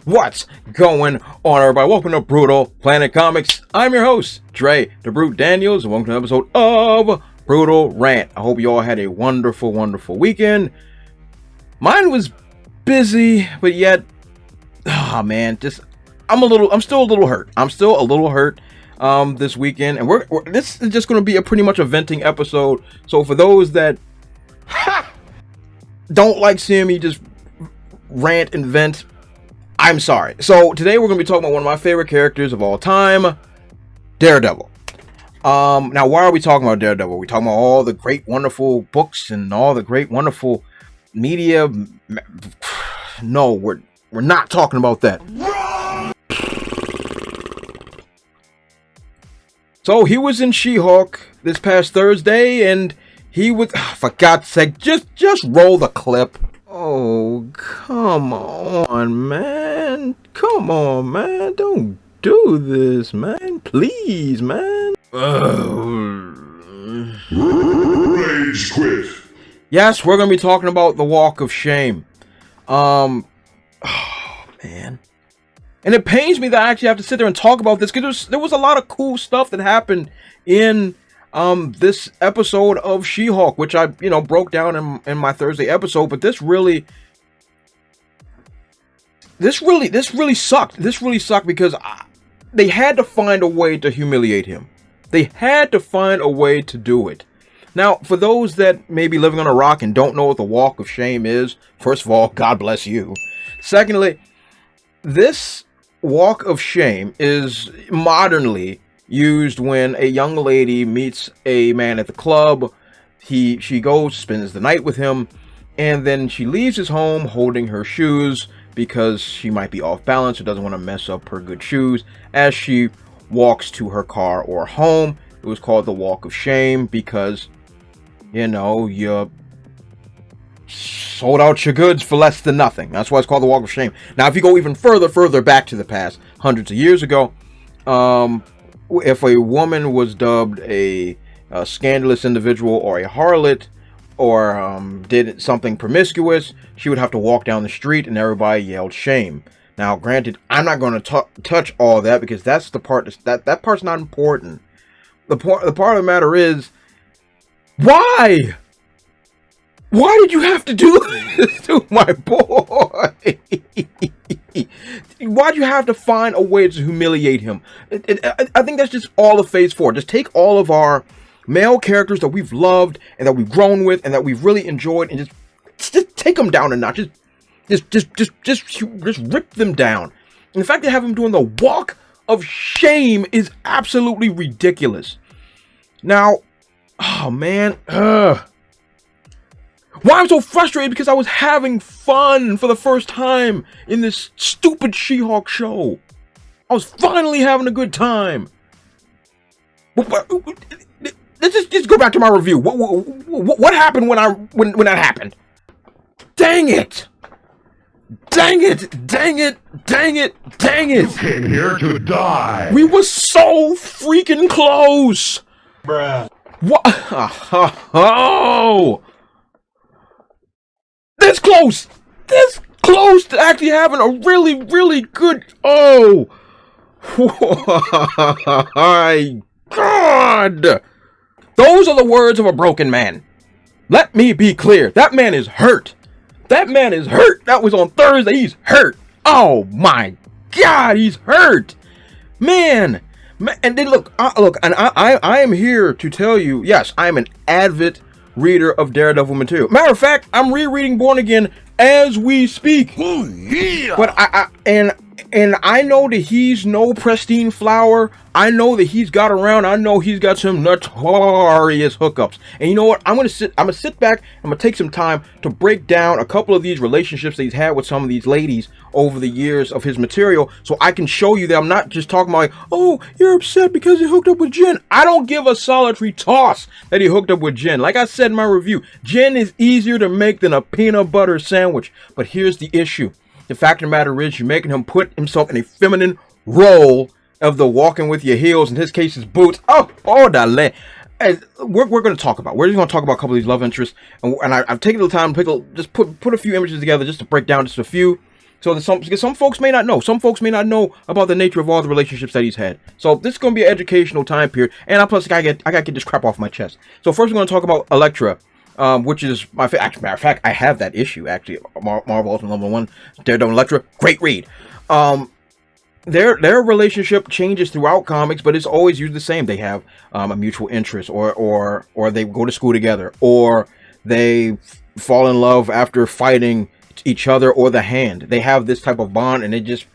What's going on, everybody? Welcome to Brutal Planet Comics. I'm your host, Dre the Brute Daniels, and welcome to an episode of Brutal Rant. I hope you all had a wonderful, wonderful weekend. Mine was busy, but yet, I'm still a little hurt. I'm still a little hurt this weekend, and this is just going to be a pretty much a venting episode. So for those that don't like seeing me just rant and vent, I'm sorry. So today we're going to be talking about one of my favorite characters of all time, Daredevil. Now, why are we talking about Daredevil? We're talking about all the great, wonderful books and all the great, wonderful media. No, we're not talking about that. So he was in She-Hulk this past Thursday, and he was, for God's sake, just roll the clip. Oh, come on, man. Come on, man. Don't do this, man. Please, man. Rage quit. Yes, we're going to be talking about the Walk of Shame. Oh, man. And it pains me that I actually have to sit there and talk about this, because there was a lot of cool stuff that happened in this episode of She-Hulk, which I broke down in my Thursday episode. But this really sucked. This really sucked because they had to find a way to humiliate him. They had to find a way to do it. Now, for those that may be living on a rock and don't know what the Walk of Shame is, first of all, God bless you. Secondly, this Walk of Shame is modernly used when a young lady meets a man at the club. She goes, spends the night with him, and then she leaves his home holding her shoes because she might be off balance or doesn't want to mess up her good shoes as she walks to her car or home. It was called the Walk of Shame because, you sold out your goods for less than nothing. That's why it's called the Walk of Shame. Now, if you go even further back to the past, hundreds of years ago, if a woman was dubbed a scandalous individual or a harlot or did something promiscuous, she would have to walk down the street and everybody yelled shame. Now, granted, I'm not going to touch all that because that's the part that part's not important. The part of the matter is, why? Why did you have to do this to my boy? Why'd you have to find a way to humiliate him? I think that's just all of Phase 4. Just take all of our male characters that we've loved and that we've grown with and that we've really enjoyed and just take them down a notch. Just rip them down. And the fact that have him doing the Walk of Shame is absolutely ridiculous. Now, oh man, why I'm so frustrated because I was having fun for the first time in this stupid She-Hulk show. I was finally having a good time. Let's just go back to my review. What happened when that happened? Dang it! Dang it! Dang it! Dang it! Dang it! You came here to die. We were so freaking close. Bruh. What? Oh! This close to actually having a really, really good. Oh, my God! Those are the words of a broken man. Let me be clear. That man is hurt. That man is hurt. That was on Thursday. He's hurt. Oh my God, he's hurt, man. And then look, and I am here to tell you. Yes, I am an avid reader of Daredevil material. Matter of fact, I'm rereading Born Again as we speak. Oh yeah. But I know that he's no pristine flower. I know that he's got around. I know he's got some notorious hookups. And you know what? I'm gonna sit back. I'm gonna take some time to break down a couple of these relationships that he's had with some of these ladies over the years of his material, so I can show you that I'm not just talking about like, oh, you're upset because he hooked up with Jen. I don't give a solitary toss that he hooked up with Jen. Like I said in my review, Jen is easier to make than a peanut butter sandwich. But here's the issue. The fact of the matter is, you're making him put himself in a feminine role of the walking with your heels, in his case, his boots. Oh, darling. And we're going to talk about. We're just going to talk about a couple of these love interests, and I've taken the time to just put a few images together just to break down just a few. So because some folks may not know. Some folks may not know about the nature of all the relationships that he's had. So this is going to be an educational time period. And plus, I got to get this crap off my chest. So first, we're going to talk about Elektra, which is my favorite. Matter of fact, I have that issue actually. Marvel Ultimate #1, Daredevil Elektra, great read. Their relationship changes throughout comics, but it's always usually the same. They have a mutual interest, or they go to school together, or they fall in love after fighting each other or the Hand. They have this type of bond, and it just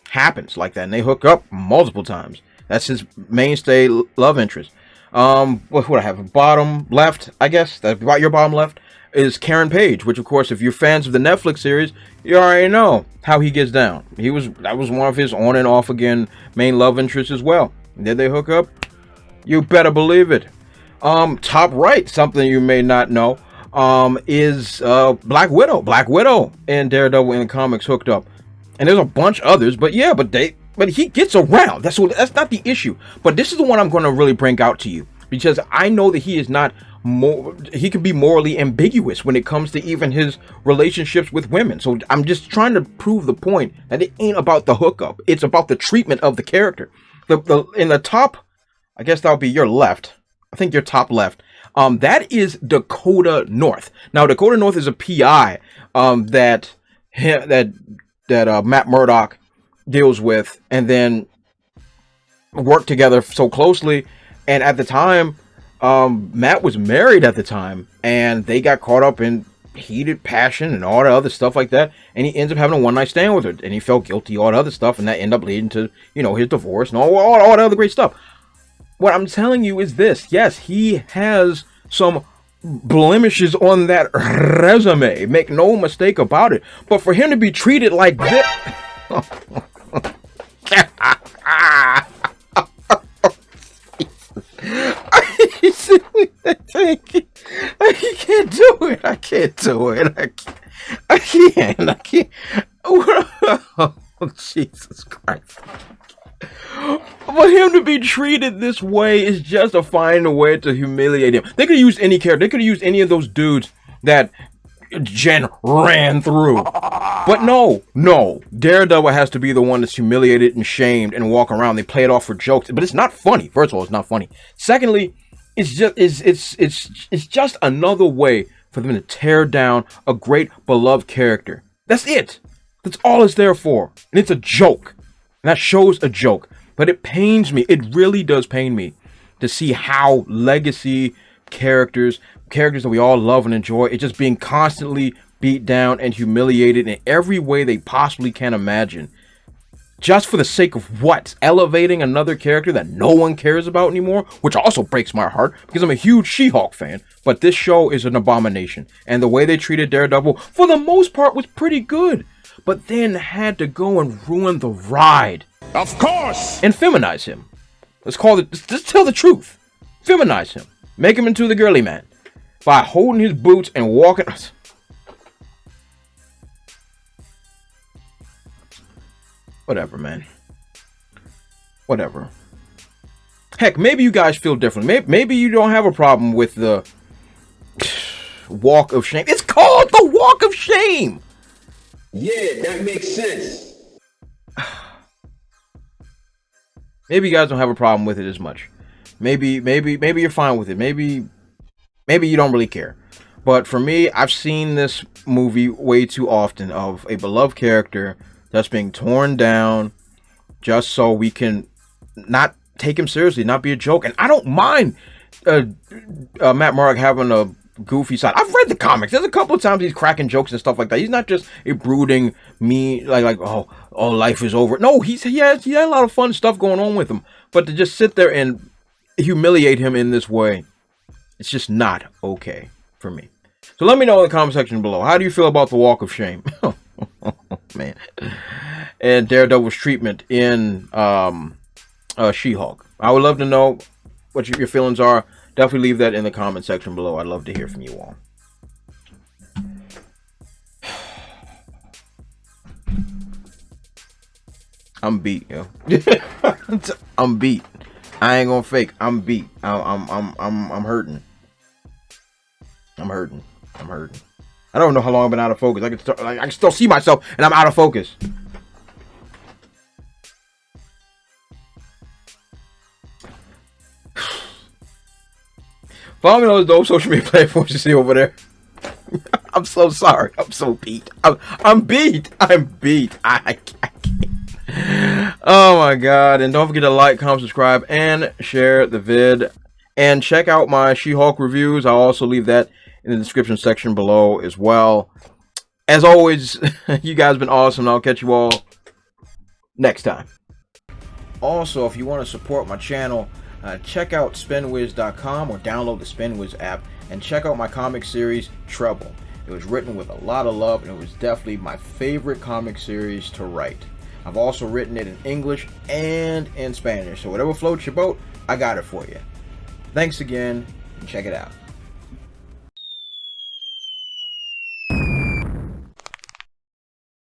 happens like that, and they hook up multiple times. That's his mainstay love interest. What I have? Bottom left, I guess. That's about your bottom left is Karen Page, which of course, if you're fans of the Netflix series, you already know how he gets down. That was one of his on and off again main love interests as well. Did they hook up? You better believe it. Top right, something you may not know, is Black Widow. Black Widow and Daredevil in the comics hooked up, and there's a bunch others, but he gets around. That's not the issue. But this is the one I'm going to really bring out to you, because I know that he is not he can be morally ambiguous when it comes to even his relationships with women. So I'm just trying to prove the point that it ain't about the hookup. It's about the treatment of the character. In the top, I guess that'll be your left. I think your top left. That is Dakota North. Now, Dakota North is a PI that Matt Murdock deals with, and then work together so closely. And at the time, Matt was married at the time, and they got caught up in heated passion and all the other stuff like that. And he ends up having a one-night stand with her, and he felt guilty, all the other stuff, and that ended up leading to, his divorce and all the other great stuff. What I'm telling you is this: yes, he has some blemishes on that resume. Make no mistake about it. But for him to be treated like this. I can't do it. I can't. Oh, Jesus Christ. For him to be treated this way is just a fine way to humiliate him. They could have used any character. They could have used any of those dudes that Jen ran through. But no. Daredevil has to be the one that's humiliated and shamed and walk around. They play it off for jokes, but it's not funny. First of all, it's not funny. Secondly, it's just another way for them to tear down a great beloved character. That's it. That's all it's there for. And it's a joke. And that shows a joke. But it pains me. It really does pain me to see how legacy characters that we all love and enjoy, it's just being constantly beat down and humiliated in every way they possibly can imagine. Just for the sake of what? Elevating another character that no one cares about anymore? Which also breaks my heart, because I'm a huge She-Hulk fan. But this show is an abomination. And the way they treated Daredevil, for the most part, was pretty good. But then had to go and ruin the ride. Of course! And feminize him. Let's tell the truth. Feminize him. Make him into the girly man. By holding his boots and walking. Whatever, man. Whatever. Heck, maybe you guys feel different. Maybe you don't have a problem with the walk of shame. It's called the walk of shame. Yeah, that makes sense. Maybe you guys don't have a problem with it as much. Maybe you're fine with it. Maybe you don't really care. But for me, I've seen this movie way too often of a beloved character that's being torn down just so we can not take him seriously, not be a joke. And I don't mind Matt Murdock having a goofy side. I've read the comics. There's a couple of times he's cracking jokes and stuff like that. He's not just a brooding, mean, like oh, life is over. No, he had a lot of fun stuff going on with him. But to just sit there and humiliate him in this way, it's just not okay for me. So let me know in the comment section below. How do you feel about the walk of shame? Man. And Daredevil's treatment in She-Hulk. I would love to know what your feelings are. Definitely leave that in the comment section below. I'd love to hear from you all. I'm beat, yo. I'm beat. I ain't gonna fake. I'm beat. I'm hurting. I'm hurting. I don't know how long I've been out of focus. I can still see myself, and I'm out of focus. Follow me on those dope social media platforms you see over there. I'm so sorry. I'm so beat. I'm beat. I'm beat. I can't. Oh my god. And don't forget to like, comment, subscribe, and share the vid. And check out my She-Hulk reviews. I'll also leave that in the description section below as well. As always, you guys have been awesome. I'll catch you all next time. Also, if you want to support my channel, check out spinwiz.com or download the Spinwiz app and check out my comic series, Trouble. It was written with a lot of love, and it was definitely my favorite comic series to write. I've also written it in English and in Spanish, so whatever floats your boat, I got it for you. Thanks again, and check it out.